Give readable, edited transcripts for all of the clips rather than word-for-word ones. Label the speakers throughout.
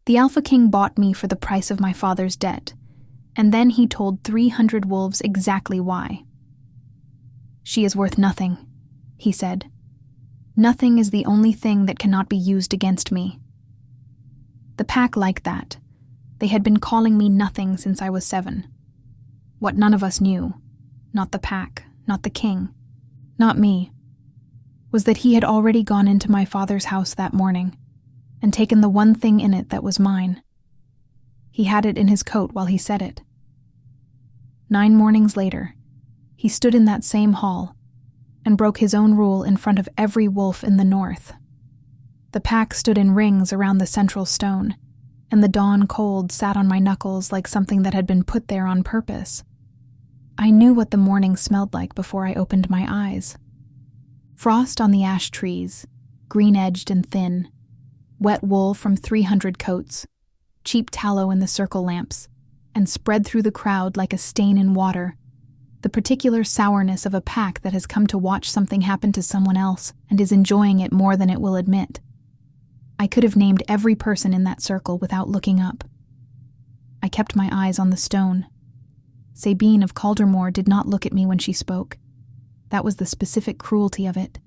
Speaker 1: The Alpha King bought me for the price of my father's debt, and then he told 300 wolves exactly why. She is worth nothing, he said. Nothing is the only thing that cannot be used against me. The pack liked that. They had been calling me nothing since I was 7. What none of us knew, not the pack, not the king, not me, was that he had already gone into my father's house that morning and taken the one thing in it that was mine. He had it in his coat while he said it. 9 mornings later, he stood in that same hall and broke his own rule in front of every wolf in the north. The pack stood in rings around the central stone, and the dawn cold sat on my knuckles like something that had been put there on purpose. I knew what the morning smelled like before I opened my eyes. Frost on the ash trees, green-edged and thin, wet wool from 300 coats, cheap tallow in the circle lamps, and spread through the crowd like a stain in water, the particular sourness of a pack that has come to watch something happen to someone else and is enjoying it more than it will admit. I could have named every person in that circle without looking up. I kept my eyes on the stone. Sabine of Caldermore did not look at me when she spoke. That was the specific cruelty of it.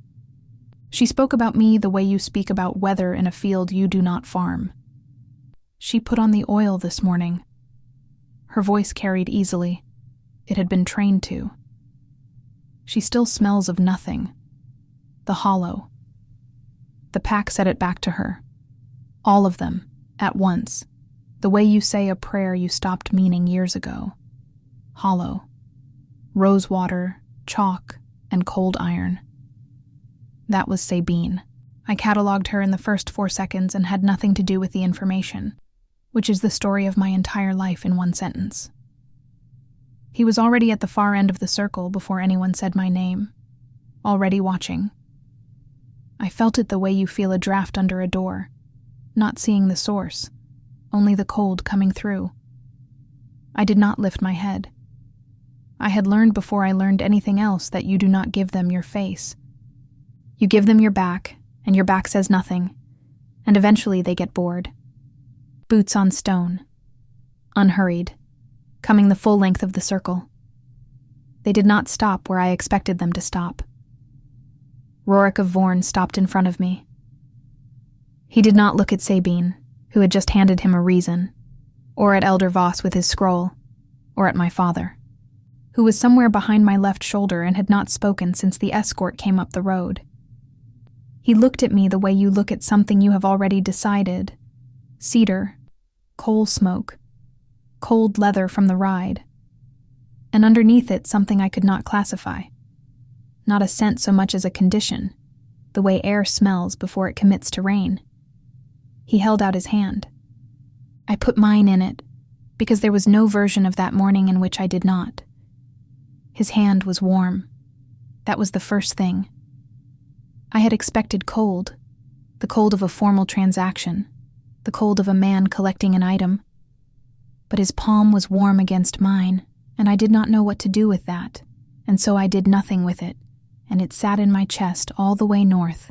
Speaker 1: She spoke about me the way you speak about weather in a field you do not farm. She put on the oil this morning. Her voice carried easily. It had been trained to. She still smells of nothing. The hollow. The pack said it back to her. All of them, at once. The way you say a prayer you stopped meaning years ago. Hollow. Rosewater, chalk, and cold iron. That was Sabine. I catalogued her in the first 4 seconds and had nothing to do with the information, which is the story of my entire life in one sentence. He was already at the far end of the circle before anyone said my name, already watching. I felt it the way you feel a draft under a door, not seeing the source, only the cold coming through. I did not lift my head. I had learned before I learned anything else that you do not give them your face. You give them your back, and your back says nothing, and eventually they get bored. Boots on stone. Unhurried. Coming the full length of the circle. They did not stop where I expected them to stop. Rorik of Vorn stopped in front of me. He did not look at Sabine, who had just handed him a reason, or at Elder Voss with his scroll, or at my father, who was somewhere behind my left shoulder and had not spoken since the escort came up the road. He looked at me the way you look at something you have already decided. Cedar, coal smoke, cold leather from the ride, and underneath it something I could not classify. Not a scent so much as a condition, the way air smells before it commits to rain. He held out his hand. I put mine in it, because there was no version of that morning in which I did not. His hand was warm. That was the first thing. I had expected cold, the cold of a formal transaction, the cold of a man collecting an item. But his palm was warm against mine, and I did not know what to do with that, and so I did nothing with it, and it sat in my chest all the way north.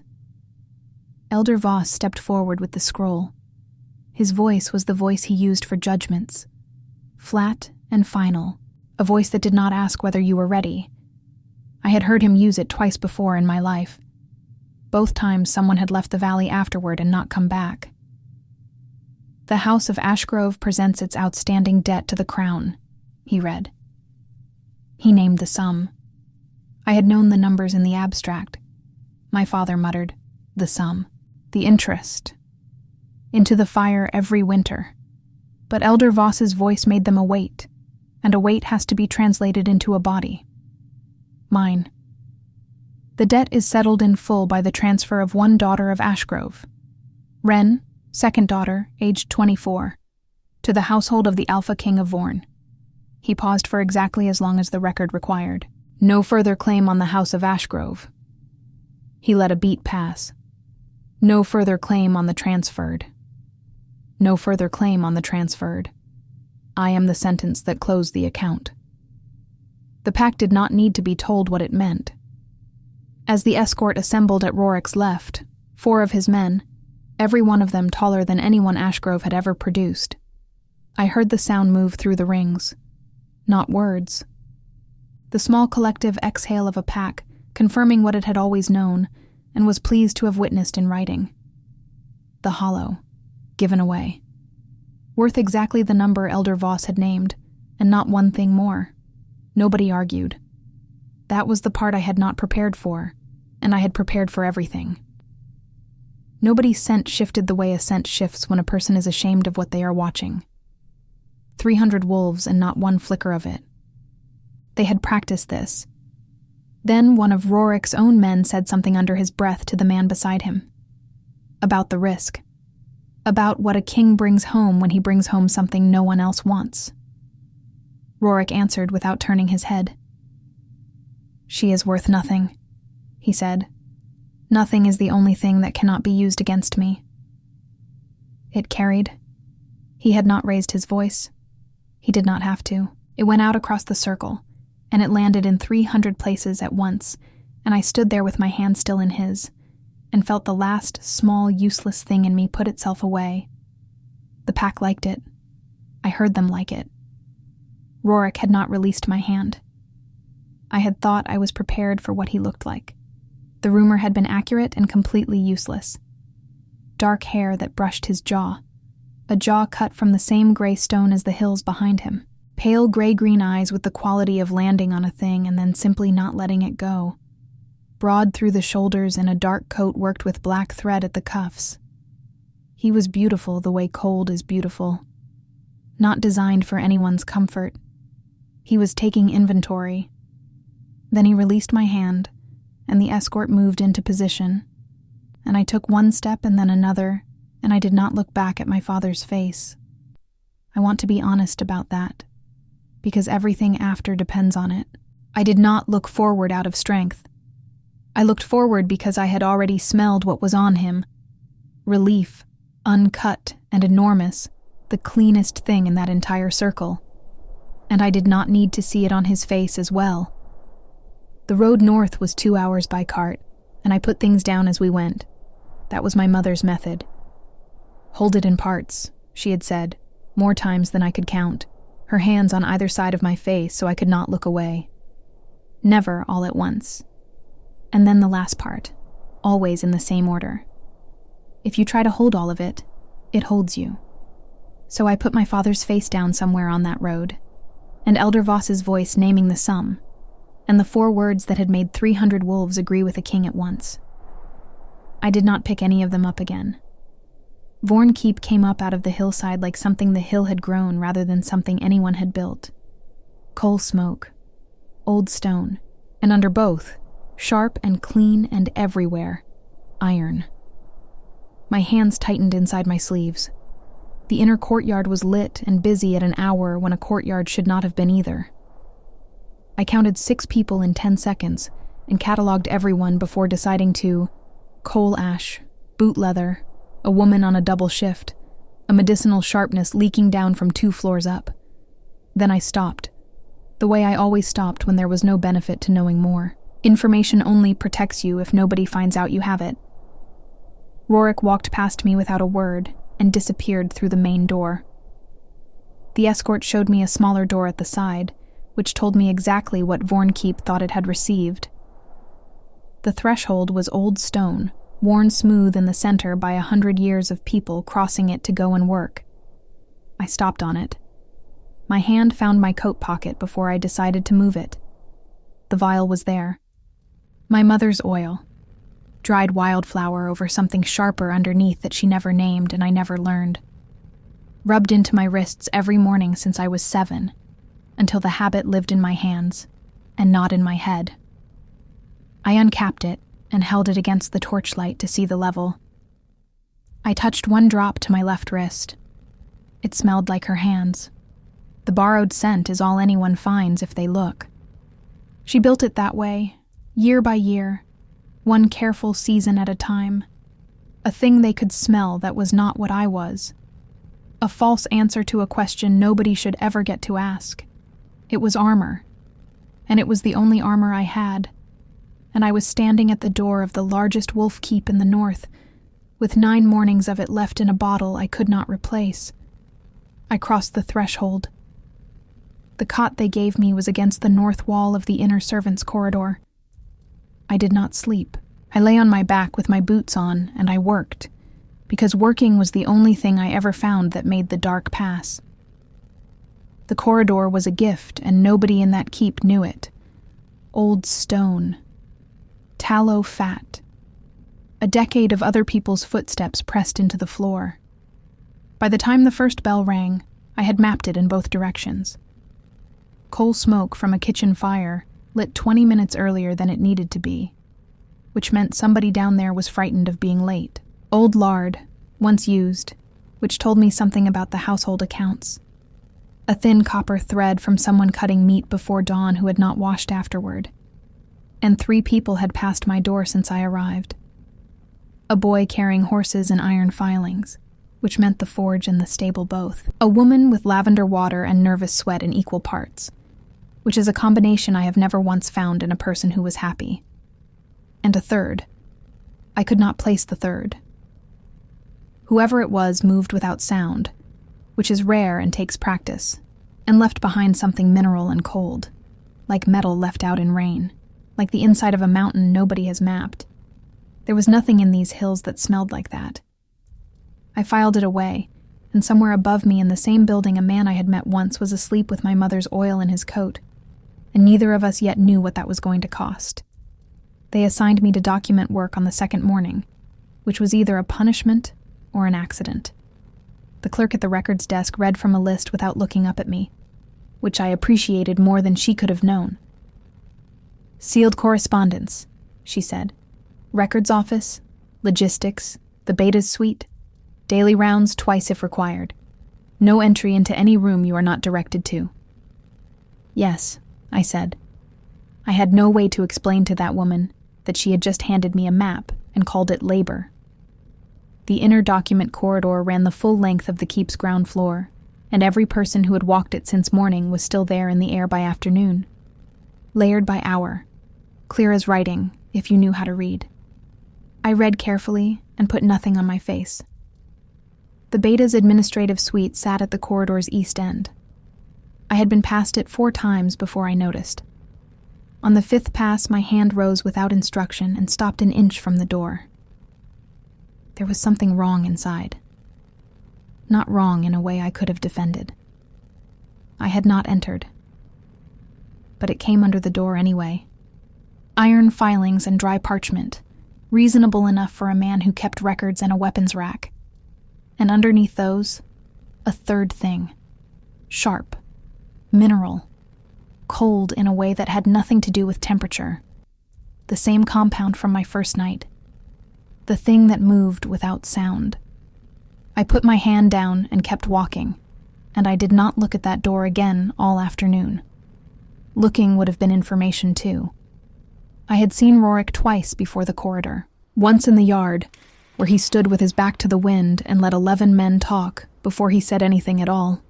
Speaker 1: Elder Voss stepped forward with the scroll. His voice was the voice he used for judgments. Flat and final, a voice that did not ask whether you were ready. I had heard him use it twice before in my life. Both times someone had left the valley afterward and not come back. The House of Ashgrove presents its outstanding debt to the crown, he read. He named the sum. I had known the numbers in the abstract. My father muttered, the sum, the interest. Into the fire every winter. But Elder Voss's voice made them a weight, and a weight has to be translated into a body. Mine. The debt is settled in full by the transfer of one daughter of Ashgrove. Wren, second daughter, aged 24, to the household of the Alpha King of Vorn. He paused for exactly as long as the record required. No further claim on the House of Ashgrove. He let a beat pass. No further claim on the transferred. No further claim on the transferred. I am the sentence that closed the account. The pack did not need to be told what it meant. As the escort assembled at Rorik's left, 4 of his men, every one of them taller than anyone Ashgrove had ever produced. I heard the sound move through the rings. Not words. The small collective exhale of a pack, confirming what it had always known, and was pleased to have witnessed in writing. The hollow. Given away. Worth exactly the number Elder Voss had named, and not one thing more. Nobody argued. That was the part I had not prepared for, and I had prepared for everything. Nobody's scent shifted the way a scent shifts when a person is ashamed of what they are watching. 300 wolves and not one flicker of it. They had practiced this. Then one of Rorik's own men said something under his breath to the man beside him. About the risk. About what a king brings home when he brings home something no one else wants. Rorik answered without turning his head. "She is worth nothing," he said. "Nothing is the only thing that cannot be used against me." It carried. He had not raised his voice. He did not have to. It went out across the circle, and it landed in 300 places at once, and I stood there with my hand still in his, and felt the last, small, useless thing in me put itself away. The pack liked it. I heard them like it. Rorik had not released my hand. I had thought I was prepared for what he looked like. The rumor had been accurate and completely useless. Dark hair that brushed his jaw. A jaw cut from the same gray stone as the hills behind him. Pale gray-green eyes with the quality of landing on a thing and then simply not letting it go. Broad through the shoulders in a dark coat worked with black thread at the cuffs. He was beautiful the way cold is beautiful. Not designed for anyone's comfort. He was taking inventory. Then he released my hand, and the escort moved into position, and I took one step and then another, and I did not look back at my father's face. I want to be honest about that, because everything after depends on it. I did not look forward out of strength. I looked forward because I had already smelled what was on him. Relief, uncut and enormous, the cleanest thing in that entire circle. And I did not need to see it on his face as well. The road north was 2 hours by cart, and I put things down as we went. That was my mother's method. "Hold it in parts," she had said, more times than I could count, her hands on either side of my face so I could not look away. Never all at once. And then the last part, always in the same order. If you try to hold all of it, it holds you. So I put my father's face down somewhere on that road, and Elder Voss's voice naming the sum, and the 4 words that had made 300 wolves agree with a king at once. I did not pick any of them up again. Vorn Keep came up out of the hillside like something the hill had grown rather than something anyone had built. Coal smoke, old stone, and under both, sharp and clean and everywhere, iron. My hands tightened inside my sleeves. The inner courtyard was lit and busy at an hour when a courtyard should not have been either. I counted 6 people in 10 seconds and catalogued everyone before deciding to coal ash, boot leather, a woman on a double shift, a medicinal sharpness leaking down from 2 floors up. Then I stopped, the way I always stopped when there was no benefit to knowing more. Information only protects you if nobody finds out you have it. Rorik walked past me without a word and disappeared through the main door. The escort showed me a smaller door at the side, which told me exactly what Vorn Keep thought it had received. The threshold was old stone, worn smooth in the center by 100 years of people crossing it to go and work. I stopped on it. My hand found my coat pocket before I decided to move it. The vial was there. My mother's oil. Dried wildflower over something sharper underneath that she never named and I never learned. Rubbed into my wrists every morning since I was 7, until the habit lived in my hands, and not in my head. I uncapped it and held it against the torchlight to see the level. I touched one drop to my left wrist. It smelled like her hands. The borrowed scent is all anyone finds if they look. She built it that way, year by year, one careful season at a time. A thing they could smell that was not what I was. A false answer to a question nobody should ever get to ask. It was armor. And it was the only armor I had. And I was standing at the door of the largest wolf keep in the north, with 9 mornings of it left in a bottle I could not replace. I crossed the threshold. The cot they gave me was against the north wall of the inner servants' corridor. I did not sleep. I lay on my back with my boots on, and I worked, because working was the only thing I ever found that made the dark pass. The corridor was a gift, and nobody in that keep knew it. Old stone. Tallow fat. A decade of other people's footsteps pressed into the floor. By the time the first bell rang, I had mapped it in both directions. Coal smoke from a kitchen fire lit 20 minutes earlier than it needed to be, which meant somebody down there was frightened of being late. Old lard, once used, which told me something about the household accounts. A thin copper thread from someone cutting meat before dawn who had not washed afterward. And 3 people had passed my door since I arrived. A boy carrying horses and iron filings, which meant the forge and the stable both. A woman with lavender water and nervous sweat in equal parts, which is a combination I have never once found in a person who was happy. And a third. I could not place the third. Whoever it was moved without sound, which is rare and takes practice, and left behind something mineral and cold, like metal left out in rain, like the inside of a mountain nobody has mapped. There was nothing in these hills that smelled like that. I filed it away, and somewhere above me in the same building a man I had met once was asleep with my mother's oil in his coat, and neither of us yet knew what that was going to cost. They assigned me to document work on the second morning, which was either a punishment or an accident. The clerk at the records desk read from a list without looking up at me, which I appreciated more than she could have known. Sealed correspondence, she said. Records office, logistics, the Beta's suite, daily rounds twice if required. No entry into any room you are not directed to. Yes, I said. I had no way to explain to that woman that she had just handed me a map and called it labor. The inner document corridor ran the full length of the keep's ground floor, and every person who had walked it since morning was still there in the air by afternoon. Layered by hour, clear as writing, if you knew how to read. I read carefully and put nothing on my face. The Beta's administrative suite sat at the corridor's east end. I had been past it 4 times before I noticed. On the 5th pass, my hand rose without instruction and stopped an inch from the door. There was something wrong inside. Not wrong in a way I could have defended. I had not entered. But it came under the door anyway. Iron filings and dry parchment, reasonable enough for a man who kept records and a weapons rack. And underneath those, a third thing. Sharp. Mineral. Cold in a way that had nothing to do with temperature. The same compound from my first night. The thing that moved without sound. I put my hand down and kept walking, and I did not look at that door again all afternoon. Looking would have been information too. I had seen Rorik twice before the corridor. Once in the yard, where he stood with his back to the wind and let 11 men talk before he said anything at all.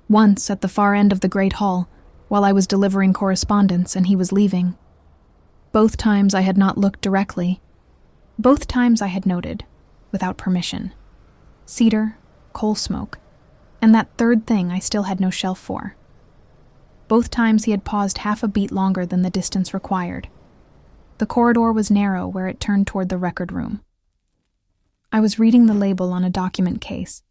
Speaker 1: Once at the far end of the great hall, while I was delivering correspondence and he was leaving. Both times I had not looked directly. Both times I had noted, without permission. Cedar, coal smoke, and that third thing I still had no shelf for. Both times he had paused half a beat longer than the distance required. The corridor was narrow where it turned toward the record room. I was reading the label on a document case,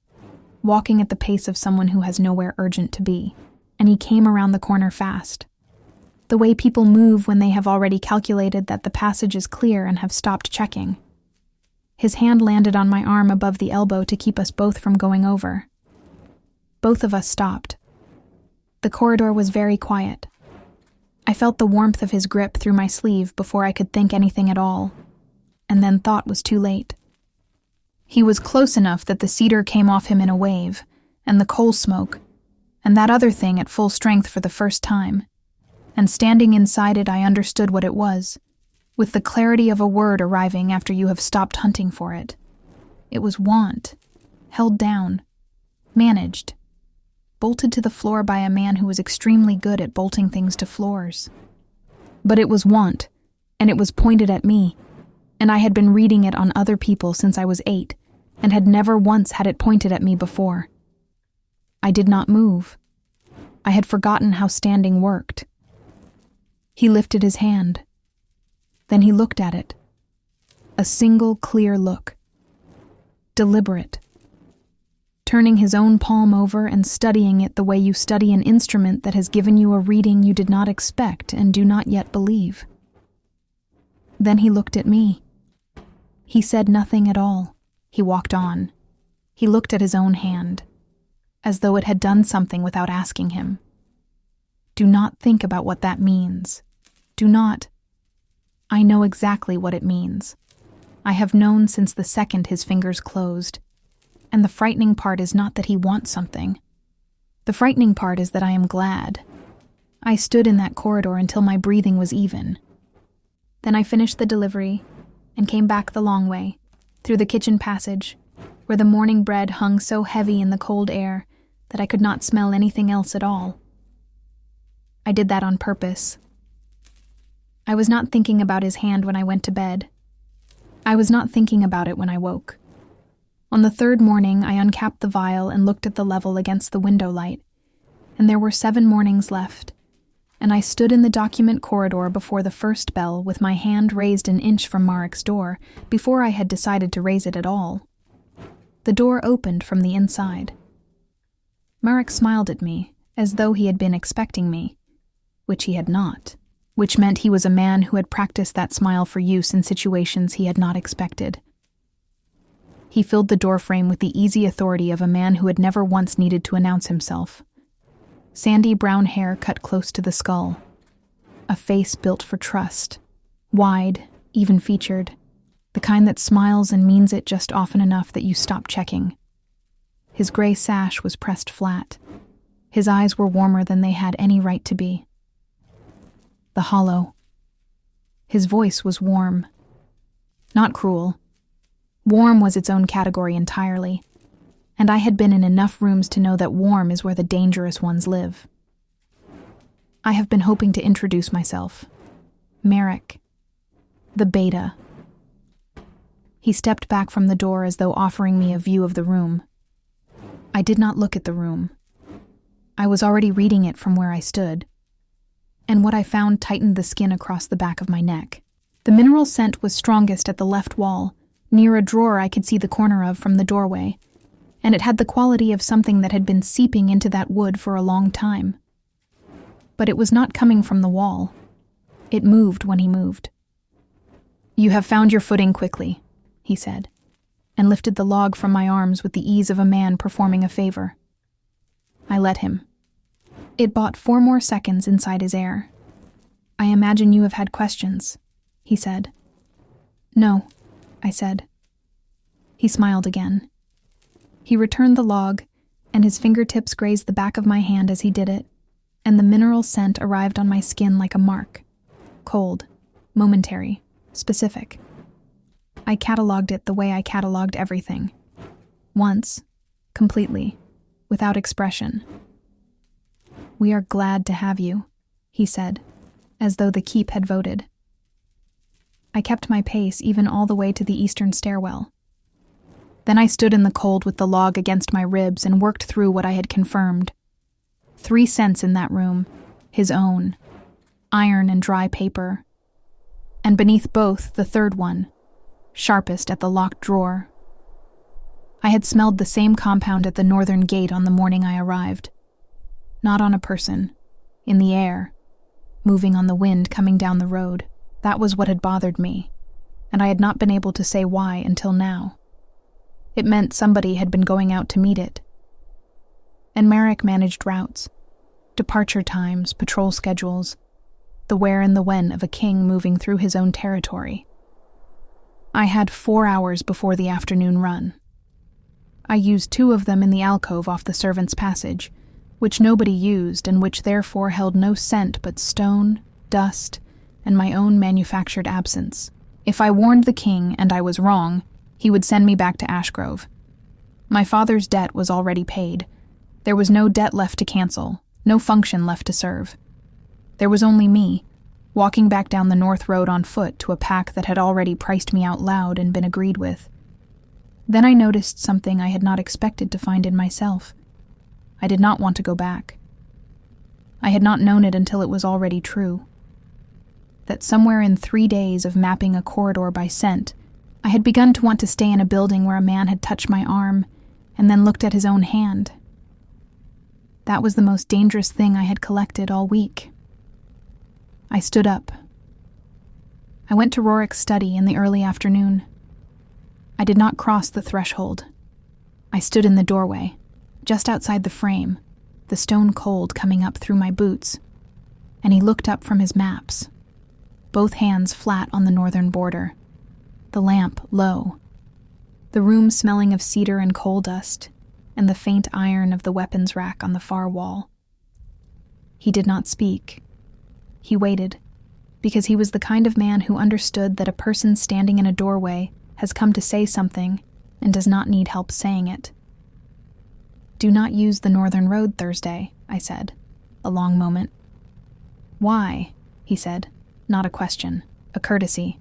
Speaker 1: walking at the pace of someone who has nowhere urgent to be, and he came around the corner fast. The way people move when they have already calculated that the passage is clear and have stopped checking. His hand landed on my arm above the elbow to keep us both from going over. Both of us stopped. The corridor was very quiet. I felt the warmth of his grip through my sleeve before I could think anything at all, and then thought was too late. He was close enough that the cedar came off him in a wave, and the coal smoke, and that other thing at full strength for the first time. And standing inside it, I understood what it was, with the clarity of a word arriving after you have stopped hunting for it. It was want, held down, managed, bolted to the floor by a man who was extremely good at bolting things to floors. But it was want, and it was pointed at me, and I had been reading it on other people since I was 8, and had never once had it pointed at me before. I did not move. I had forgotten how standing worked. He lifted his hand. Then he looked at it. A single clear look. Deliberate. Turning his own palm over and studying it the way you study an instrument that has given you a reading you did not expect and do not yet believe. Then he looked at me. He said nothing at all. He walked on. He looked at his own hand, as though it had done something without asking him. Do not think about what that means. Do not. I know exactly what it means. I have known since the second his fingers closed. And the frightening part is not that he wants something. The frightening part is that I am glad. I stood in that corridor until my breathing was even. Then I finished the delivery and came back the long way, through the kitchen passage, where the morning bread hung so heavy in the cold air that I could not smell anything else at all. I did that on purpose. I was not thinking about his hand when I went to bed. I was not thinking about it when I woke. On the third morning, I uncapped the vial and looked at the level against the window light, and there were 7 mornings left, and I stood in the document corridor before the first bell with my hand raised an inch from Marek's door before I had decided to raise it at all. The door opened from the inside. Marek smiled at me, as though he had been expecting me, which he had not, which meant he was a man who had practiced that smile for use in situations he had not expected. He filled the doorframe with the easy authority of a man who had never once needed to announce himself. Sandy brown hair cut close to the skull. A face built for trust. Wide, even-featured. The kind that smiles and means it just often enough that you stop checking. His gray sash was pressed flat. His eyes were warmer than they had any right to be. The hollow. His voice was warm. Not cruel. Warm was its own category entirely, and I had been in enough rooms to know that warm is where the dangerous ones live. I have been hoping to introduce myself. Marek. The beta. He stepped back from the door as though offering me a view of the room. I did not look at the room. I was already reading it from where I stood, and what I found tightened the skin across the back of my neck. The mineral scent was strongest at the left wall, near a drawer I could see the corner of from the doorway, and it had the quality of something that had been seeping into that wood for a long time. But it was not coming from the wall. It moved when he moved. "You have found your footing quickly," he said, and lifted the log from my arms with the ease of a man performing a favor. I let him. It bought 4 more seconds inside his air. "I imagine you have had questions," he said. "No," I said. He smiled again. He returned the log, and his fingertips grazed the back of my hand as he did it, and the mineral scent arrived on my skin like a mark. Cold, momentary, specific. I catalogued it the way I catalogued everything. Once, completely, without expression. "We are glad to have you," he said, as though the keep had voted. I kept my pace even all the way to the eastern stairwell. Then I stood in the cold with the log against my ribs and worked through what I had confirmed. 3 scents in that room, his own, iron and dry paper. And beneath both, the third one, sharpest at the locked drawer. I had smelled the same compound at the northern gate on the morning I arrived. Not on a person, in the air, moving on the wind coming down the road. That was what had bothered me, and I had not been able to say why until now. It meant somebody had been going out to meet it. And Marek managed routes, departure times, patrol schedules, the where and the when of a king moving through his own territory. I had 4 hours before the afternoon run. I used 2 of them in the alcove off the servants' passage, which nobody used and which therefore held no scent but stone, dust, and my own manufactured absence. If I warned the king and I was wrong, he would send me back to Ashgrove. My father's debt was already paid. There was no debt left to cancel, no function left to serve. There was only me, walking back down the north road on foot to a pack that had already priced me out loud and been agreed with. Then I noticed something I had not expected to find in myself. I did not want to go back. I had not known it until it was already true. That somewhere in 3 days of mapping a corridor by scent, I had begun to want to stay in a building where a man had touched my arm and then looked at his own hand. That was the most dangerous thing I had collected all week. I stood up. I went to Rorik's study in the early afternoon. I did not cross the threshold. I stood in the doorway, just outside the frame, the stone cold coming up through my boots, and he looked up from his maps, both hands flat on the northern border, the lamp low, the room smelling of cedar and coal dust, and the faint iron of the weapons rack on the far wall. He did not speak. He waited, because he was the kind of man who understood that a person standing in a doorway has come to say something and does not need help saying it. "Do not use the northern road Thursday," I said, a long moment. "Why?" he said, not a question, a courtesy.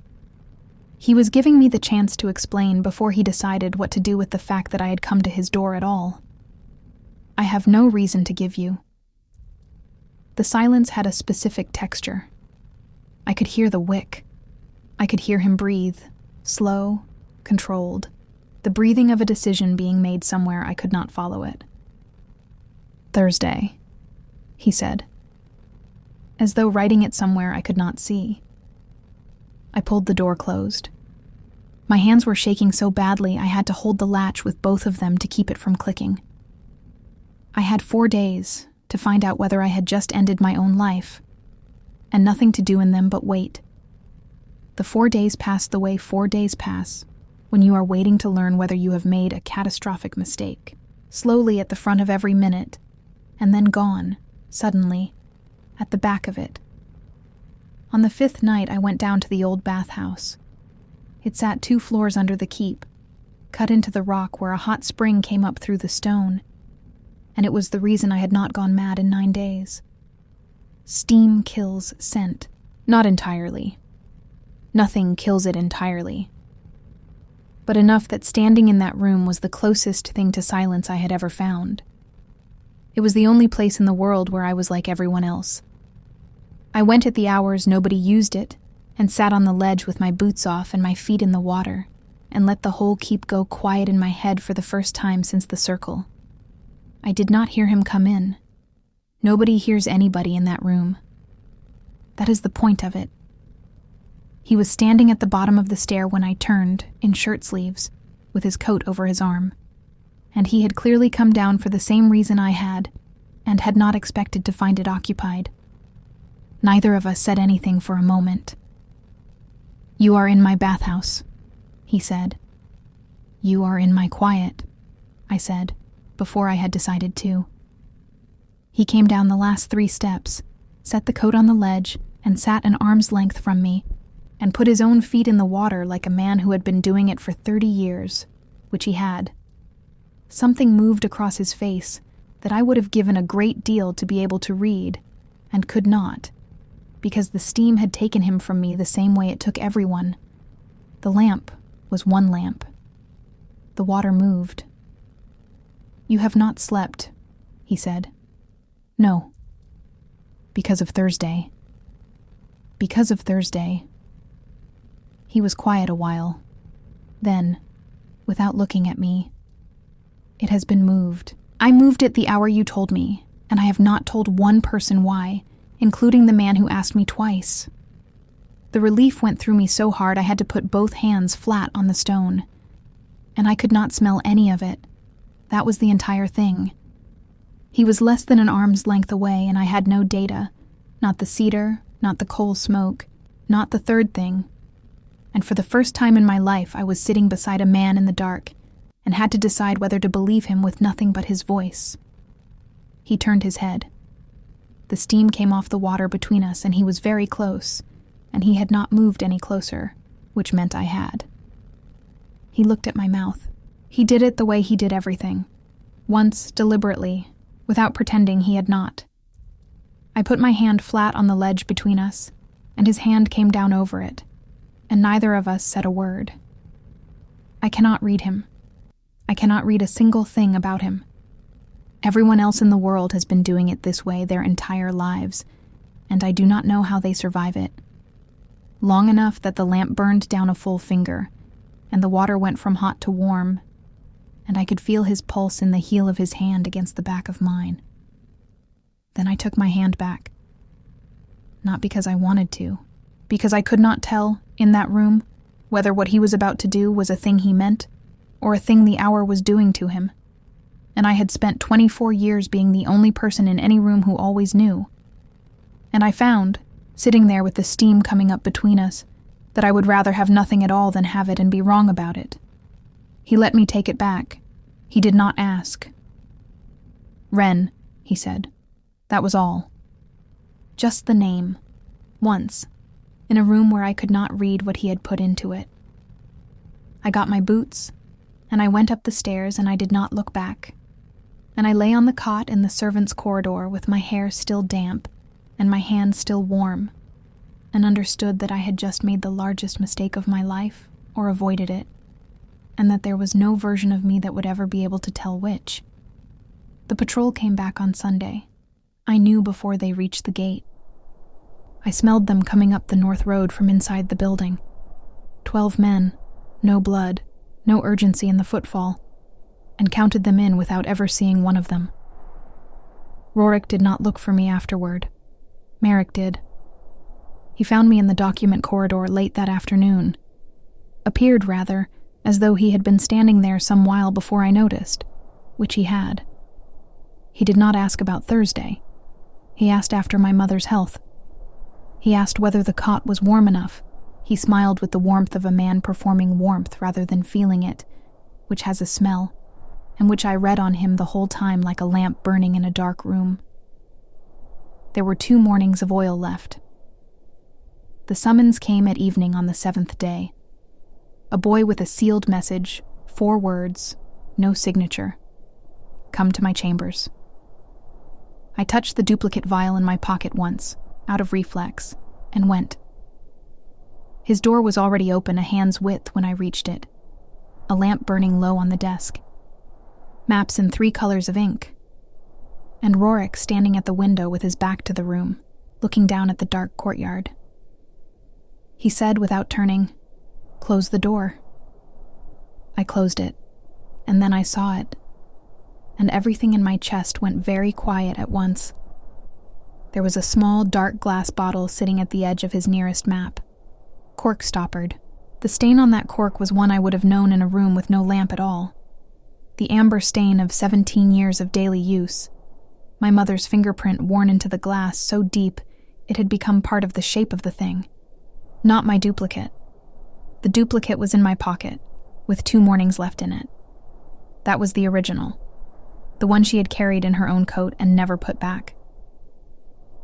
Speaker 1: He was giving me the chance to explain before he decided what to do with the fact that I had come to his door at all. "I have no reason to give you." The silence had a specific texture. I could hear the wick. I could hear him breathe, slow, controlled, the breathing of a decision being made somewhere I could not follow it. "Thursday," he said, as though writing it somewhere I could not see. I pulled the door closed. My hands were shaking so badly I had to hold the latch with both of them to keep it from clicking. I had 4 days to find out whether I had just ended my own life, and nothing to do in them but wait. The 4 days passed the way 4 days pass when you are waiting to learn whether you have made a catastrophic mistake, slowly at the front of every minute, and then gone, suddenly, at the back of it. On the 5th night I went down to the old bathhouse. It sat 2 floors under the keep, cut into the rock where a hot spring came up through the stone, and it was the reason I had not gone mad in 9 days. Steam kills scent. Not entirely. Nothing kills it entirely. But enough that standing in that room was the closest thing to silence I had ever found. It was the only place in the world where I was like everyone else. I went at the hours nobody used it, and sat on the ledge with my boots off and my feet in the water, and let the whole keep go quiet in my head for the first time since the circle. I did not hear him come in. Nobody hears anybody in that room. That is the point of it. He was standing at the bottom of the stair when I turned, in shirt sleeves, with his coat over his arm. And he had clearly come down for the same reason I had, and had not expected to find it occupied. Neither of us said anything for a moment. "You are in my bathhouse," he said. "You are in my quiet," I said, before I had decided to. He came down the last 3 steps, set the coat on the ledge, and sat an arm's length from me, and put his own feet in the water like a man who had been doing it for 30 years, which he had. Something moved across his face that I would have given a great deal to be able to read, and could not, because the steam had taken him from me the same way it took everyone. The lamp was one lamp. The water moved. "You have not slept," he said. "No. Because of Thursday. Because of Thursday." He was quiet a while. Then, without looking at me, "It has been moved. I moved it the hour you told me, and I have not told one person why, including the man who asked me twice." The relief went through me so hard I had to put both hands flat on the stone. And I could not smell any of it. That was the entire thing. He was less than an arm's length away, and I had no data. Not the cedar, not the coal smoke, not the third thing. And for the first time in my life I was sitting beside a man in the dark, and had to decide whether to believe him with nothing but his voice. He turned his head. The steam came off the water between us, and he was very close, and he had not moved any closer, which meant I had. He looked at my mouth. He did it the way he did everything. Once, deliberately, without pretending he had not. I put my hand flat on the ledge between us, and his hand came down over it, and neither of us said a word. I cannot read him. I cannot read a single thing about him. Everyone else in the world has been doing it this way their entire lives, and I do not know how they survive it. Long enough that the lamp burned down a full finger, and the water went from hot to warm, and I could feel his pulse in the heel of his hand against the back of mine. Then I took my hand back. Not because I wanted to, because I could not tell, in that room, whether what he was about to do was a thing he meant, or a thing the hour was doing to him. And I had spent 24 years being the only person in any room who always knew. And I found, sitting there with the steam coming up between us, that I would rather have nothing at all than have it and be wrong about it. He let me take it back. He did not ask. Wren, he said. That was all. Just the name. Once, in a room where I could not read what he had put into it. I got my boots, and I went up the stairs, and I did not look back. And I lay on the cot in the servants' corridor with my hair still damp and my hands still warm, and understood that I had just made the largest mistake of my life, or avoided it, and that there was no version of me that would ever be able to tell which. The patrol came back on Sunday. I knew before they reached the gate. I smelled them coming up the north road from inside the building. 12 men, no blood, no urgency in the footfall, and counted them in without ever seeing one of them. Rorik did not look for me afterward. Merrick did. He found me in the document corridor late that afternoon. Appeared, rather, as though he had been standing there some while before I noticed, which he had. He did not ask about Thursday. He asked after my mother's health. He asked whether the cot was warm enough. He smiled with the warmth of a man performing warmth rather than feeling it, which has a smell, and which I read on him the whole time like a lamp burning in a dark room. There were 2 mornings of oil left. The summons came at evening on the 7th day. A boy with a sealed message, 4 words, no signature. Come to my chambers. I touched the duplicate vial in my pocket once, out of reflex, and went. His door was already open a hand's width when I reached it, a lamp burning low on the desk. Maps in 3 colors of ink. And Rorik standing at the window with his back to the room, looking down at the dark courtyard. He said without turning, "Close the door." I closed it, and then I saw it, and everything in my chest went very quiet at once. There was a small dark glass bottle sitting at the edge of his nearest map, cork stoppered. The stain on that cork was one I would have known in a room with no lamp at all. The amber stain of 17 years of daily use. My mother's fingerprint worn into the glass so deep it had become part of the shape of the thing. Not my duplicate. The duplicate was in my pocket, with 2 mornings left in it. That was the original, the one she had carried in her own coat and never put back.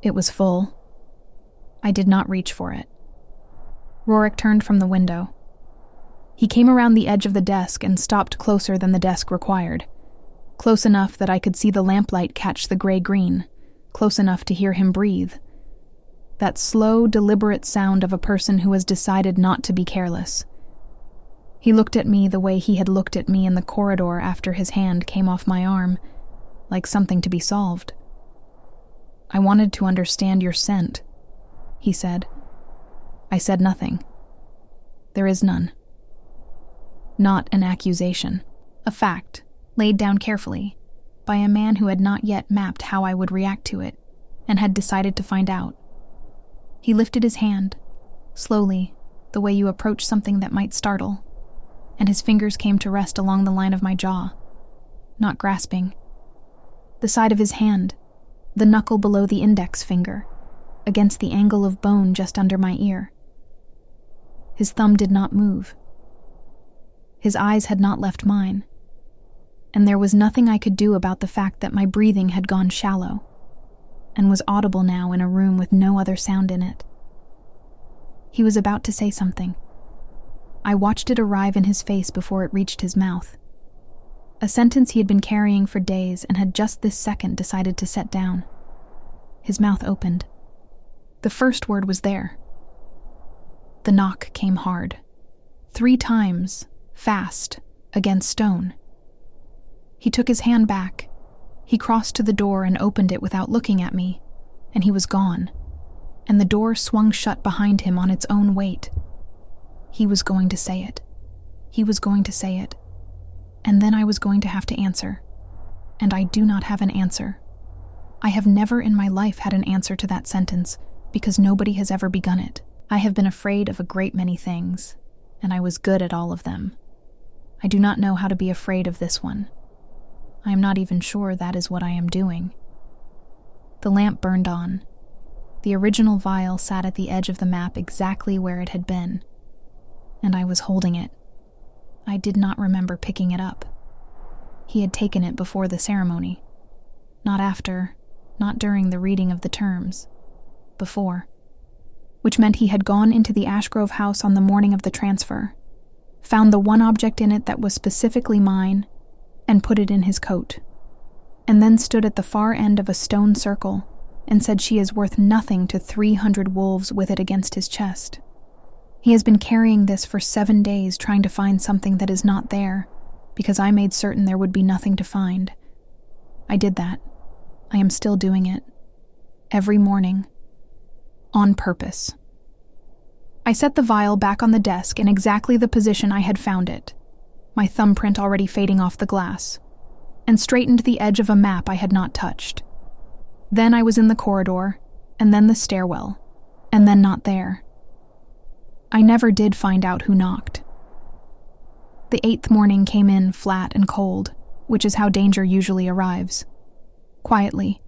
Speaker 1: It was full. I did not reach for it. Rorik turned from the window. He came around the edge of the desk and stopped closer than the desk required. Close enough that I could see the lamplight catch the gray-green, close enough to hear him breathe. That slow, deliberate sound of a person who has decided not to be careless. He looked at me the way he had looked at me in the corridor after his hand came off my arm, like something to be solved. "I wanted to understand your scent," he said. I said nothing. There is none. Not an accusation. A fact, laid down carefully, by a man who had not yet mapped how I would react to it, and had decided to find out. He lifted his hand, slowly, the way you approach something that might startle, and his fingers came to rest along the line of my jaw, not grasping. The side of his hand, the knuckle below the index finger, against the angle of bone just under my ear. His thumb did not move. His eyes had not left mine, and there was nothing I could do about the fact that my breathing had gone shallow, and was audible now in a room with no other sound in it. He was about to say something. I watched it arrive in his face before it reached his mouth. A sentence he had been carrying for days and had just this second decided to set down. His mouth opened. The first word was there, The knock came hard. 3 times, fast, against stone. He took his hand back. He crossed to the door and opened it without looking at me, and he was gone, and the door swung shut behind him on its own weight. He was going to say it. He was going to say it. And then I was going to have to answer. And I do not have an answer. I have never in my life had an answer to that sentence, because nobody has ever begun it. I have been afraid of a great many things, and I was good at all of them. I do not know how to be afraid of this one. I am not even sure that is what I am doing. The lamp burned on. The original vial sat at the edge of the map exactly where it had been, and I was holding it. I did not remember picking it up. He had taken it before the ceremony. Not after, not during the reading of the terms. Before. Which meant he had gone into the Ashgrove house on the morning of the transfer, found the one object in it that was specifically mine, and put it in his coat, and then stood at the far end of a stone circle and said she is worth nothing to 300 wolves with it against his chest. He has been carrying this for 7 days trying to find something that is not there, because I made certain there would be nothing to find. I did that. I am still doing it. Every morning. On purpose. I set the vial back on the desk in exactly the position I had found it, my thumbprint already fading off the glass, and straightened the edge of a map I had not touched. Then I was in the corridor, and then the stairwell, and then not there. I never did find out who knocked. The 8th morning came in flat and cold, which is how danger usually arrives. Quietly,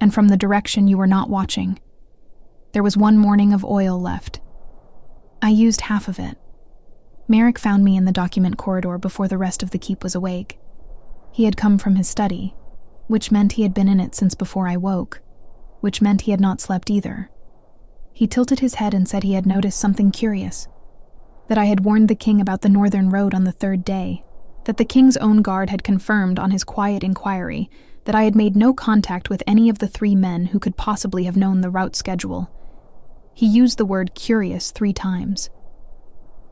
Speaker 1: and from the direction you were not watching. There was 1 morning of oil left. I used half of it. Merrick found me in the document corridor before the rest of the keep was awake. He had come from his study, which meant he had been in it since before I woke, which meant he had not slept either. He tilted his head and said he had noticed something curious, that I had warned the king about the northern road on the 3rd day, that the king's own guard had confirmed on his quiet inquiry that I had made no contact with any of the 3 men who could possibly have known the route schedule. He used the word curious 3 times.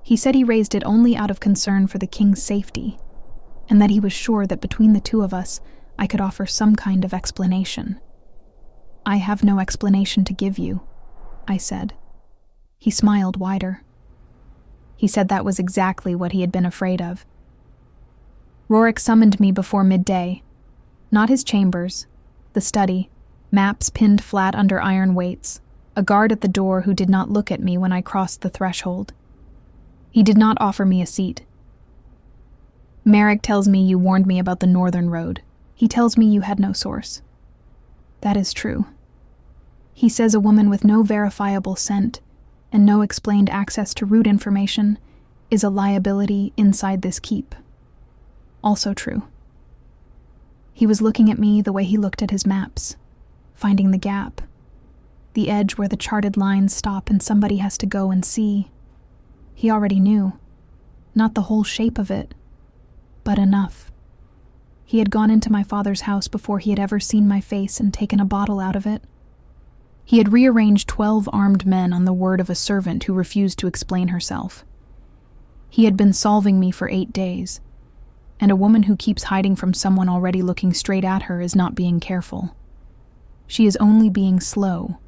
Speaker 1: He said he raised it only out of concern for the king's safety, and that he was sure that between the 2 of us, I could offer some kind of explanation. I have no explanation to give you, I said. He smiled wider. He said that was exactly what he had been afraid of. Rorik summoned me before midday. Not his chambers, the study, maps pinned flat under iron weights, a guard at the door who did not look at me when I crossed the threshold. He did not offer me a seat. Merrick tells me you warned me about the northern road. He tells me you had no source. That is true. He says a woman with no verifiable scent and no explained access to route information is a liability inside this keep. Also true. He was looking at me the way he looked at his maps, finding the gap, the edge where the charted lines stop and somebody has to go and see. He already knew. Not the whole shape of it, but enough. He had gone into my father's house before he had ever seen my face and taken a bottle out of it. He had rearranged 12 armed men on the word of a servant who refused to explain herself. He had been solving me for 8 days, and a woman who keeps hiding from someone already looking straight at her is not being careful. She is only being slow.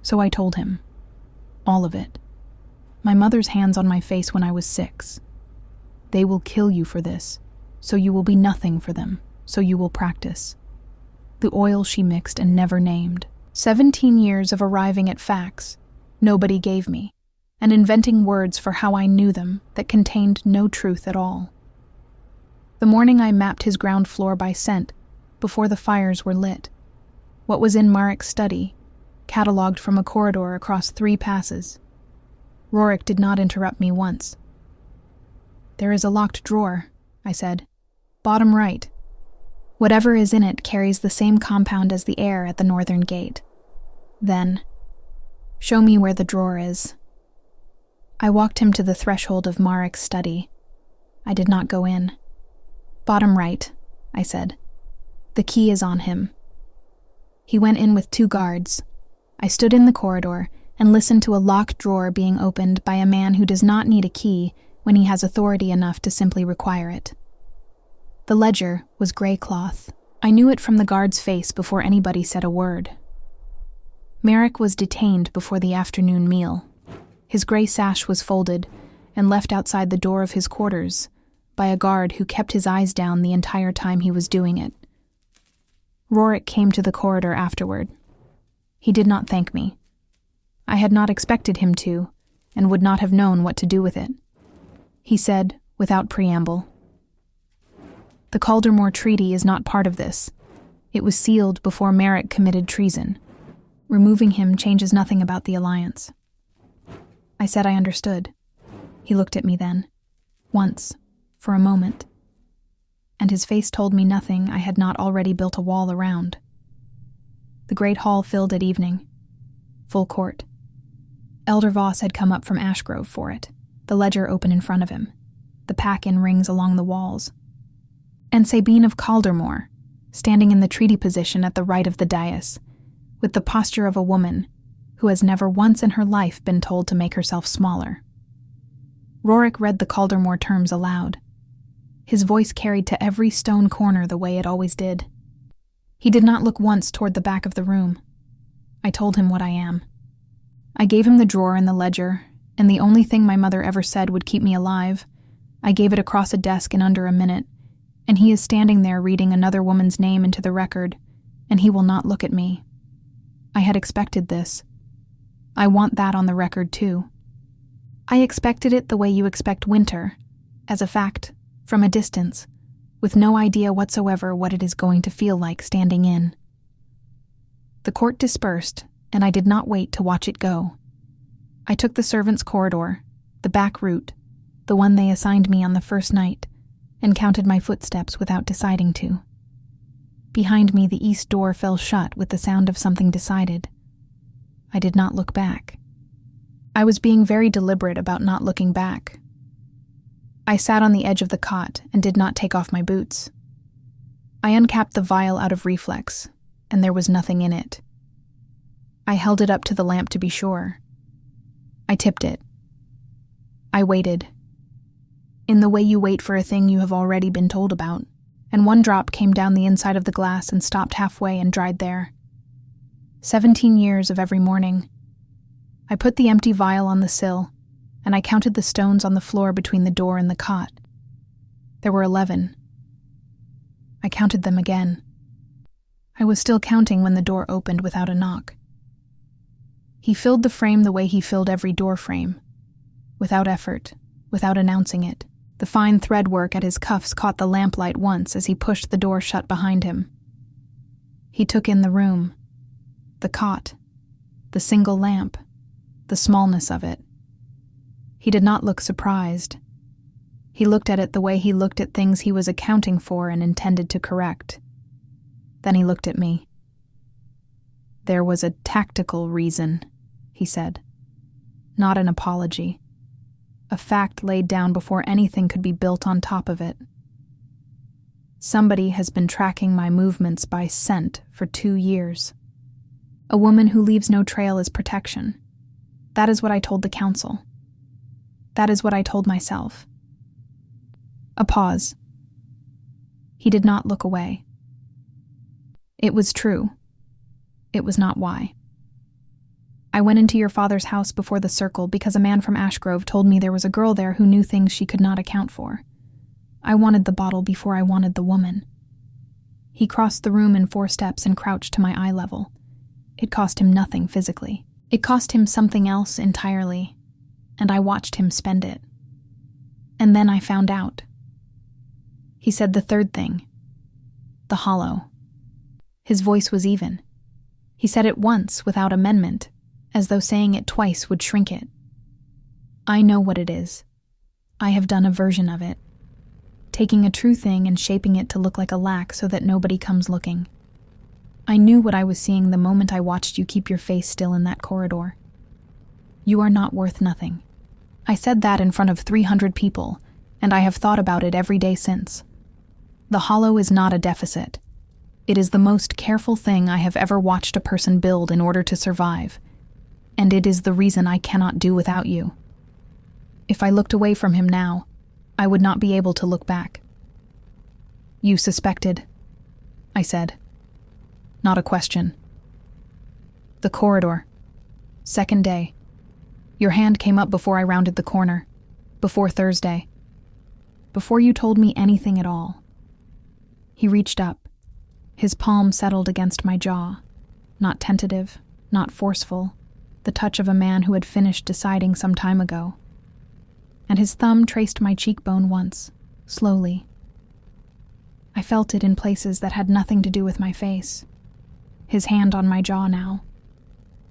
Speaker 1: So I told him. All of it. My mother's hands on my face when I was 6. They will kill you for this, so you will be nothing for them, so you will practice. The oil she mixed and never named. 17 years of arriving at facts nobody gave me, and inventing words for how I knew them that contained no truth at all. The morning I mapped his ground floor by scent, before the fires were lit. What was in Marek's study, catalogued from a corridor across 3 passes. Rorik did not interrupt me once. There is a locked drawer, I said. Bottom right. Whatever is in it carries the same compound as the air at the northern gate. Then, show me where the drawer is. I walked him to the threshold of Marek's study. I did not go in. Bottom right, I said. The key is on him. He went in with 2 guards. I stood in the corridor, and listen to a locked drawer being opened by a man who does not need a key when he has authority enough to simply require it. The ledger was gray cloth. I knew it from the guard's face before anybody said a word. Merrick was detained before the afternoon meal. His gray sash was folded and left outside the door of his quarters by a guard who kept his eyes down the entire time he was doing it. Rorik came to the corridor afterward. He did not thank me. I had not expected him to, and would not have known what to do with it. He said, without preamble, "The Caldermore Treaty is not part of this. It was sealed before Merrick committed treason. Removing him changes nothing about the alliance." I said I understood. He looked at me then, once, for a moment, and his face told me nothing I had not already built a wall around. The great hall filled at evening. Full court. Elder Voss had come up from Ashgrove for it, the ledger open in front of him, the pack-in rings along the walls. And Sabine of Caldermore, standing in the treaty position at the right of the dais, with the posture of a woman who has never once in her life been told to make herself smaller. Rorik read the Caldermore terms aloud. His voice carried to every stone corner the way it always did. He did not look once toward the back of the room. I told him what I am. I gave him the drawer and the ledger, and the only thing my mother ever said would keep me alive. I gave it across a desk in under a minute, and he is standing there reading another woman's name into the record, and he will not look at me. I had expected this. I want that on the record, too. I expected it the way you expect winter, as a fact, from a distance, with no idea whatsoever what it is going to feel like standing in. The court dispersed, and I did not wait to watch it go. I took the servants' corridor, the back route, the one they assigned me on the first night, and counted my footsteps without deciding to. Behind me, the east door fell shut with the sound of something decided. I did not look back. I was being very deliberate about not looking back. I sat on the edge of the cot and did not take off my boots. I uncapped the vial out of reflex, and there was nothing in it. I held it up to the lamp to be sure. I tipped it. I waited. In the way you wait for a thing you have already been told about, and one drop came down the inside of the glass and stopped halfway and dried there. 17 years of every morning. I put the empty vial on the sill, and I counted the stones on the floor between the door and the cot. There were 11. I counted them again. I was still counting when the door opened without a knock. He filled the frame the way he filled every door frame, without effort, without announcing it. The fine thread work at his cuffs caught the lamplight once as he pushed the door shut behind him. He took in the room, the cot, the single lamp, the smallness of it. He did not look surprised. He looked at it the way he looked at things he was accounting for and intended to correct. Then he looked at me. "There was a tactical reason," he said. "Not an apology. A fact laid down before anything could be built on top of it. Somebody has been tracking my movements by scent for 2 years. A woman who leaves no trail is protection. That is what I told the council. That is what I told myself." A pause. He did not look away. "It was true. It was not why. I went into your father's house before the circle because a man from Ashgrove told me there was a girl there who knew things she could not account for. I wanted the bottle before I wanted the woman." He crossed the room in 4 steps and crouched to my eye level. It cost him nothing physically. It cost him something else entirely, and I watched him spend it. And then I found out. He said the third thing. The hollow. His voice was even. He said it once without amendment, as though saying it twice would shrink it. I know what it is. I have done a version of it, taking a true thing and shaping it to look like a lack so that nobody comes looking. I knew what I was seeing the moment I watched you keep your face still in that corridor. You are not worth nothing. I said that in front of 300 people, and I have thought about it every day since. The hollow is not a deficit. It is the most careful thing I have ever watched a person build in order to survive. and it is the reason I cannot do without you. If I looked away from him now, I would not be able to look back. You suspected, I said. Not a question. The corridor. Second day. Your hand came up before I rounded the corner. Before Thursday. Before you told me anything at all. He reached up. His palm settled against my jaw. Not tentative, not forceful. The touch of a man who had finished deciding some time ago. And his thumb traced my cheekbone once, slowly. I felt it in places that had nothing to do with my face. His hand on my jaw now.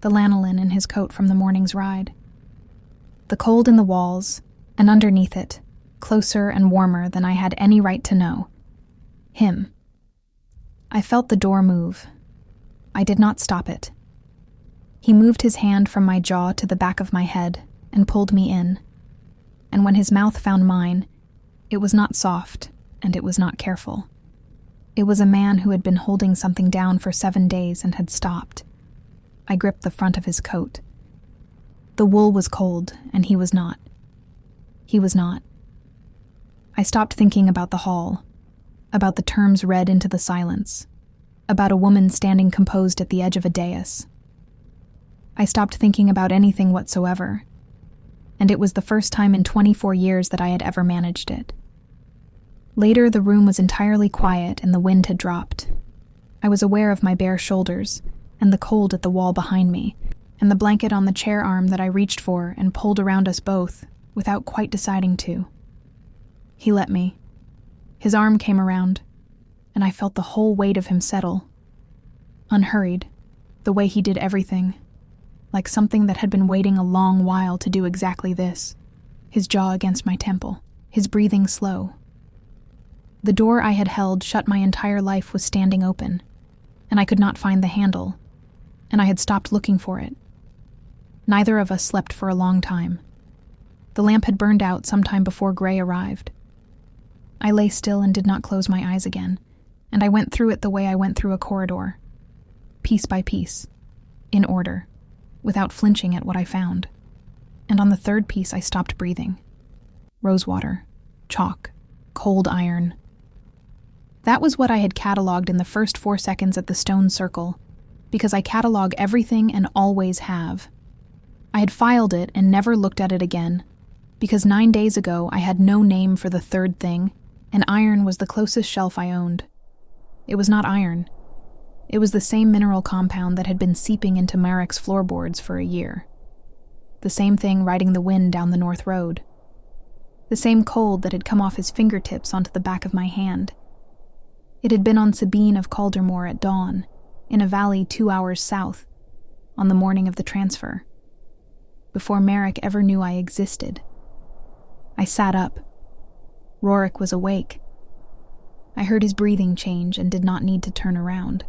Speaker 1: The lanolin in his coat from the morning's ride. The cold in the walls, and underneath it, closer and warmer than I had any right to know. Him. I felt the door move. I did not stop it. He moved his hand from my jaw to the back of my head and pulled me in. And when his mouth found mine, it was not soft, and it was not careful. It was a man who had been holding something down for 7 days and had stopped. I gripped the front of his coat. The wool was cold, and he was not. He was not. I stopped thinking about the hall, about the terms read into the silence, about a woman standing composed at the edge of a dais. I stopped thinking about anything whatsoever, and it was the first time in 24 years that I had ever managed it. Later, the room was entirely quiet and the wind had dropped. I was aware of my bare shoulders, and the cold at the wall behind me, and the blanket on the chair arm that I reached for and pulled around us both, without quite deciding to. He let me. His arm came around, and I felt the whole weight of him settle. Unhurried, the way he did everything, like something that had been waiting a long while to do exactly this. His jaw against my temple, his breathing slow. The door I had held shut my entire life was standing open, and I could not find the handle, and I had stopped looking for it. Neither of us slept for a long time. The lamp had burned out sometime before Gray arrived. I lay still and did not close my eyes again, and I went through it the way I went through a corridor, piece by piece, in order, without flinching at what I found. And on the third piece I stopped breathing. Rosewater, chalk, cold iron. That was what I had cataloged in the first 4 seconds at the stone circle, because I catalog everything and always have. I had filed it and never looked at it again, because 9 days ago I had no name for the third thing, and iron was the closest shelf I owned. It was not iron. It was the same mineral compound that had been seeping into Marek's floorboards for a year. The same thing riding the wind down the north road. The same cold that had come off his fingertips onto the back of my hand. It had been on Sabine of Caldermore at dawn, in a valley 2 hours south, on the morning of the transfer, before Marek ever knew I existed. I sat up. Rorik was awake. I heard his breathing change and did not need to turn around.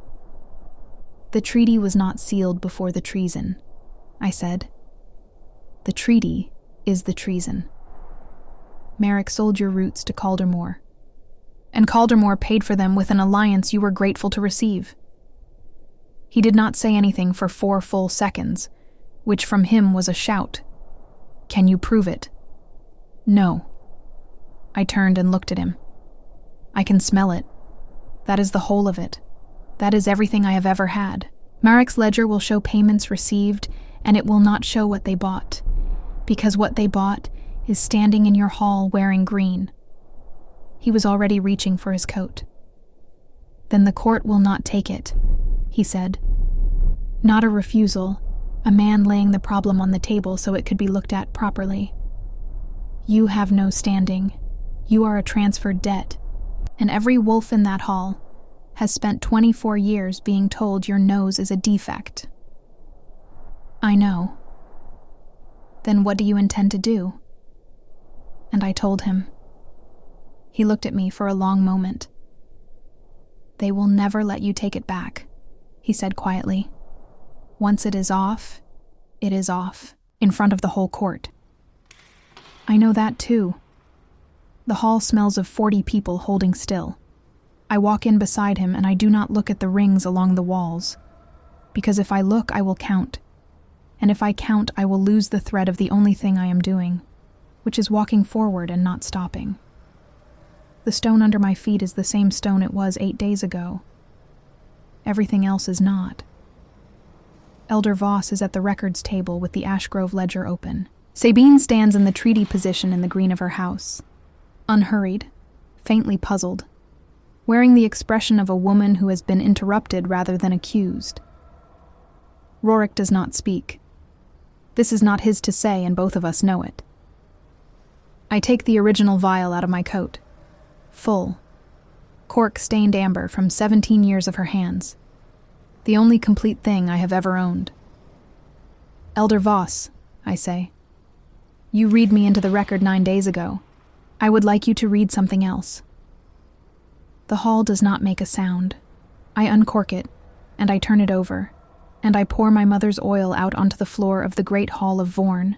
Speaker 1: The treaty was not sealed before the treason, I said. The treaty is the treason. Marek sold your roots to Caldermore, and Caldermore paid for them with an alliance you were grateful to receive. He did not say anything for 4 full seconds, which from him was a shout. Can you prove it? No. I turned and looked at him. I can smell it. That is the whole of it. That is everything I have ever had. Marek's ledger will show payments received, and it will not show what they bought, because what they bought is standing in your hall wearing green. He was already reaching for his coat. Then the court will not take it, he said. Not a refusal, a man laying the problem on the table so it could be looked at properly. You have no standing. You are a transferred debt, and every wolf in that hall has spent 24 years being told your nose is a defect. I know. Then what do you intend to do? And I told him. He looked at me for a long moment. They will never let you take it back, he said quietly. Once it is off, in front of the whole court. I know that too. The hall smells of 40 people holding still. I walk in beside him and I do not look at the rings along the walls, because if I look, I will count. and if I count, I will lose the thread of the only thing I am doing, which is walking forward and not stopping. The stone under my feet is the same stone it was 8 days ago. Everything else is not. Elder Voss is at the records table with the Ashgrove ledger open. Sabine stands in the treaty position in the green of her house, unhurried, faintly puzzled, wearing the expression of a woman who has been interrupted rather than accused. Rorik does not speak. This is not his to say, and both of us know it. I take the original vial out of my coat. Full. Cork-stained amber from 17 years of her hands. The only complete thing I have ever owned. Elder Voss, I say. You read me into the record 9 days ago. I would like you to read something else. The hall does not make a sound. I uncork it, and I turn it over, and I pour my mother's oil out onto the floor of the great hall of Vorn.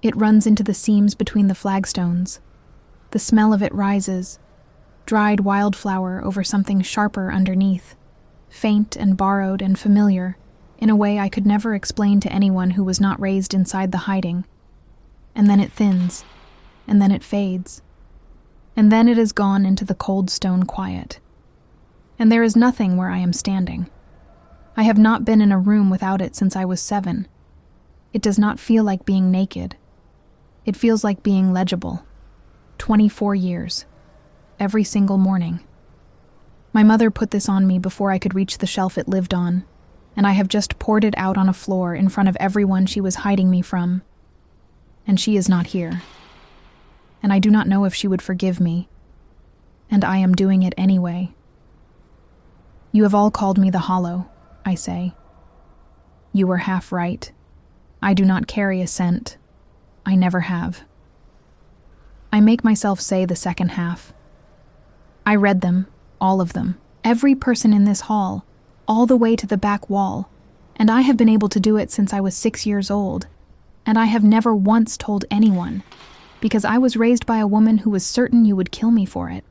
Speaker 1: It runs into the seams between the flagstones. The smell of it rises, dried wildflower over something sharper underneath, faint and borrowed and familiar, in a way I could never explain to anyone who was not raised inside the hiding. And then it thins, and then it fades, and then it is gone into the cold stone quiet. And there is nothing where I am standing. I have not been in a room without it since I was 7. It does not feel like being naked. It feels like being legible. 24 years. Every single morning. My mother put this on me before I could reach the shelf it lived on, and I have just poured it out on a floor in front of everyone she was hiding me from. And she is not here. And I do not know if she would forgive me. And I am doing it anyway. You have all called me the Hollow, I say. You were half right. I do not carry a cent. I never have. I make myself say the second half. I read them, all of them, every person in this hall, all the way to the back wall, and I have been able to do it since I was 6 years old, and I have never once told anyone, because I was raised by a woman who was certain you would kill me for it.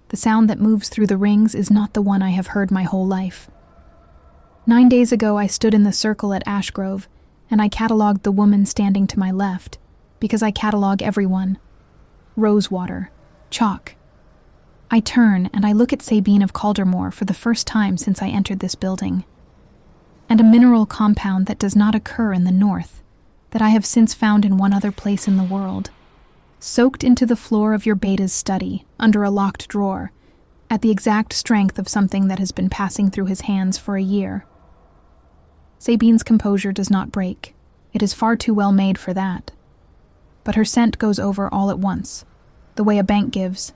Speaker 1: The sound that moves through the rings is not the one I have heard my whole life. 9 days ago I stood in the circle at Ashgrove, and I catalogued the woman standing to my left, because I catalog everyone. Rosewater. Chalk. I turn and I look at Sabine of Caldermore for the first time since I entered this building. And a mineral compound that does not occur in the north, that I have since found in one other place in the world, soaked into the floor of your beta's study, under a locked drawer, at the exact strength of something that has been passing through his hands for a year. Sabine's composure does not break. It is far too well made for that. But her scent goes over all at once, the way a bank gives,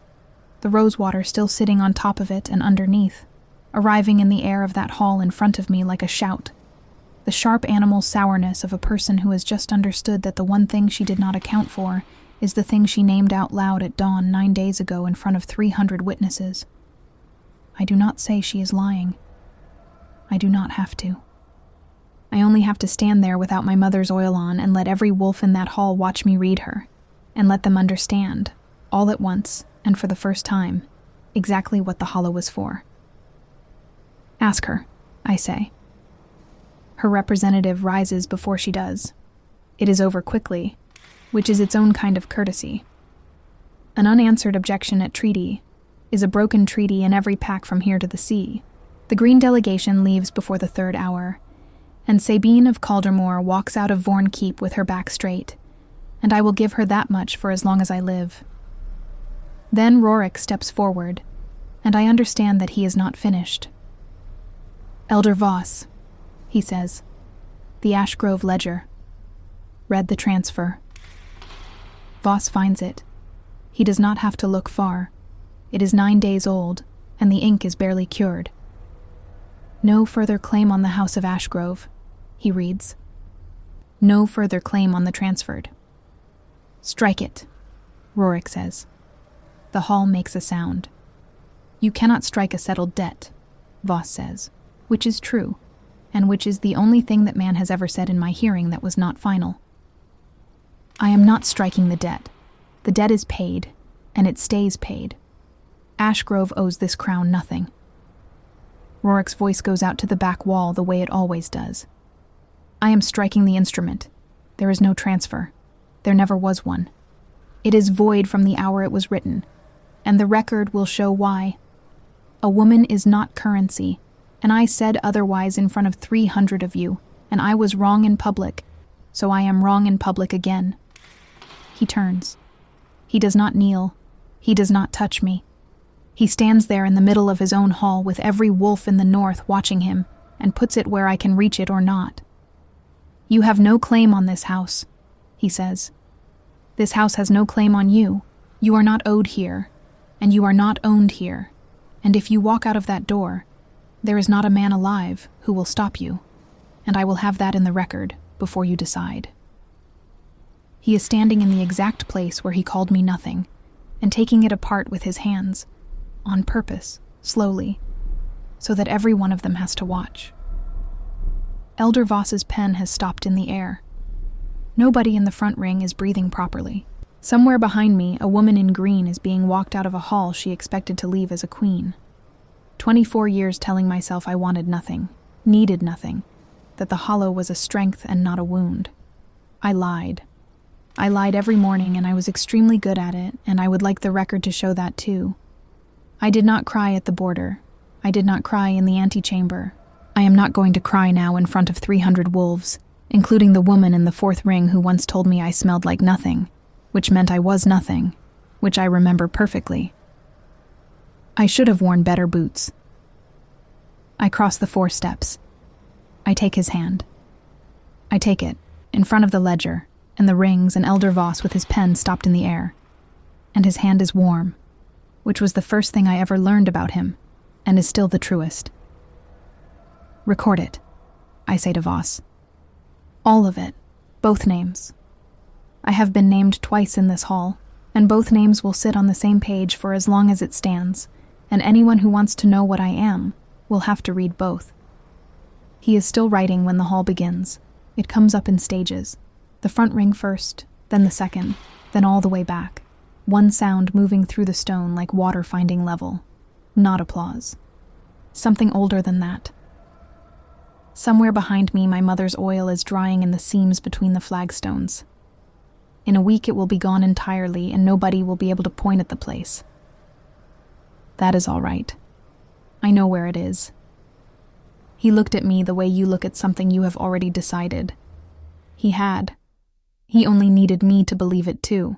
Speaker 1: the rosewater still sitting on top of it and underneath, arriving in the air of that hall in front of me like a shout, the sharp animal sourness of a person who has just understood that the one thing she did not account for is the thing she named out loud at dawn 9 days ago in front of 300 witnesses. I do not say she is lying. I do not have to. I only have to stand there without my mother's oil on and let every wolf in that hall watch me read her, and let them understand, all at once, and for the first time, exactly what the hollow was for. Ask her, I say. Her representative rises before she does. It is over quickly, which is its own kind of courtesy. An unanswered objection at treaty is a broken treaty in every pack from here to the sea. The green delegation leaves before the 3rd hour, and Sabine of Caldermore walks out of Vorn Keep with her back straight, and I will give her that much for as long as I live. Then Rorik steps forward, and I understand that he is not finished. Elder Voss, he says, the Ashgrove ledger. Read the transfer. Voss finds it. He does not have to look far. It is 9 days old, and the ink is barely cured. No further claim on the House of Ashgrove, he reads. No further claim on the transferred. Strike it, Rorik says. The hall makes a sound. You cannot strike a settled debt, Voss says, which is true, and which is the only thing that man has ever said in my hearing that was not final. I am not striking the debt. The debt is paid, and it stays paid. Ashgrove owes this crown nothing. Rorik's voice goes out to the back wall the way it always does. I am striking the instrument. There is no transfer. There never was one. It is void from the hour it was written, and the record will show why. A woman is not currency, and I said otherwise in front of 300 of you, and I was wrong in public, so I am wrong in public again. He turns. He does not kneel. He does not touch me. He stands there in the middle of his own hall with every wolf in the north watching him, and puts it where I can reach it or not. You have no claim on this house, he says. This house has no claim on you. You are not owed here, and you are not owned here. And if you walk out of that door, there is not a man alive who will stop you, and I will have that in the record before you decide. He is standing in the exact place where he called me nothing, and taking it apart with his hands, on purpose, slowly, so that every one of them has to watch. Elder Voss's pen has stopped in the air. Nobody in the front ring is breathing properly. Somewhere behind me, a woman in green is being walked out of a hall she expected to leave as a queen. 24 years telling myself I wanted nothing, needed nothing, that the hollow was a strength and not a wound. I lied. I lied every morning, and I was extremely good at it, and I would like the record to show that too. I did not cry at the border. I did not cry in the antechamber. I am not going to cry now in front of 300 wolves, including the woman in the fourth ring who once told me I smelled like nothing, which meant I was nothing, which I remember perfectly. I should have worn better boots. I cross the 4 steps. I take his hand. I take it, in front of the ledger, and the rings and Elder Voss with his pen stopped in the air. And his hand is warm, which was the first thing I ever learned about him, and is still the truest. Record it, I say to Voss. All of it, both names. I have been named twice in this hall, and both names will sit on the same page for as long as it stands, and anyone who wants to know what I am will have to read both. He is still writing when the hall begins. It comes up in stages. The front ring first, then the second, then all the way back. One sound moving through the stone like water finding level. Not applause. Something older than that. Somewhere behind me, my mother's oil is drying in the seams between the flagstones. In a week it will be gone entirely, and nobody will be able to point at the place. That is all right. I know where it is. He looked at me the way you look at something you have already decided. He had. He only needed me to believe it too.